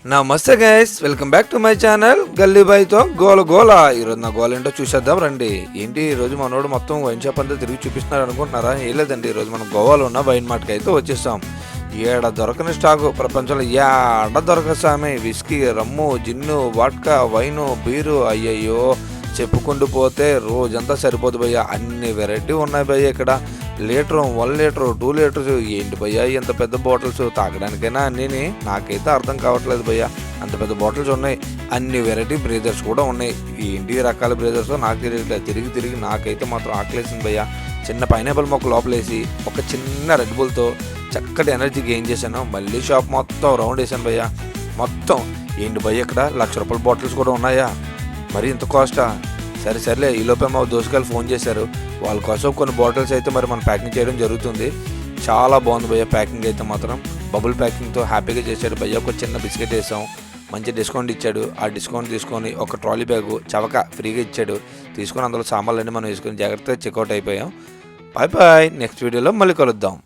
నమస్తే guys, welcome back to my channel గల్లీ బాయ్తో గోల గోల. ఈరోజు నా గోల ఏంటో చూసేద్దాం రండి. ఏంటి ఈరోజు మనోడు మొత్తం వైన్ షాప్ అంతా తిరిగి చూపిస్తున్నారు అనుకుంటున్నారా? ఏం లేదండి, ఈరోజు మనం గోవాలో ఉన్న వైన్ మార్ట్కి అయితే వచ్చేస్తాం. ఏడ దొరకని స్టాకు ప్రపంచంలో ఏడ దొరక సామి. విస్కీ, రమ్ము, జిన్ను, వాడ్కా, వైను, బీరు, అయ్యయ్యో చెప్పుకుంటూ పోతే రోజంతా సరిపోదు భయ్య. అన్ని వెరైటీ ఉన్నాయి భయ్య ఇక్కడ. లీటరు, 1 లీటరు, 2 లీటర్స్, ఏంటి భయ్య ఇంత పెద్ద బాటిల్స్ తాగడానికైనా అన్నీ? నాకైతే అర్థం కావట్లేదు భయ్య. అంత పెద్ద బాటిల్స్ ఉన్నాయి. అన్ని వెరైటీ బ్రేజర్స్ కూడా ఉన్నాయి. ఏంటి రకాల బ్రేజర్స్ నాకు తెలియట్లేదు. తిరిగి తిరిగి నాకైతే మాత్రం ఆకలేసింది భయ్య. చిన్న పైనాపిల్ మొక్క లోపలేసి ఒక చిన్న రెడ్ బుల్తో చక్కటి ఎనర్జీ గెయిన్ చేశాను. మళ్ళీ షాప్ మొత్తం రౌండ్ వేసాను భయ్య. మొత్తం ఏంటి భయ్య ఇక్కడ ₹1,00,000 బాటిల్స్ కూడా ఉన్నాయా? మరి ఇంత కాస్టా? సరేలే, ఈలోపే మా దోస్తుగారు ఫోన్ చేశారు. వాళ్ళ కోసం కొన్ని బాటిల్స్ అయితే మరి మనం ప్యాకింగ్ చేయడం జరుగుతుంది. చాలా బాగుంది భయ్య ప్యాకింగ్ అయితే మాత్రం. బబుల్ ప్యాకింగ్తో హ్యాపీగా చేశాడు భయ్య. ఒక చిన్న బిస్కెట్ వేసాం, మంచి డిస్కౌంట్ ఇచ్చాడు. ఆ డిస్కౌంట్ తీసుకొని ఒక ట్రాలీ బ్యాగు చవక ఫ్రీగా ఇచ్చాడు. తీసుకొని అందులో సామాన్లన్నీ మనం వేసుకొని జాగ్రత్తగా చెక్అవుట్ అయిపోయాం. బాయ్ బాయ్, నెక్స్ట్ వీడియోలో మళ్ళీ కలుద్దాం.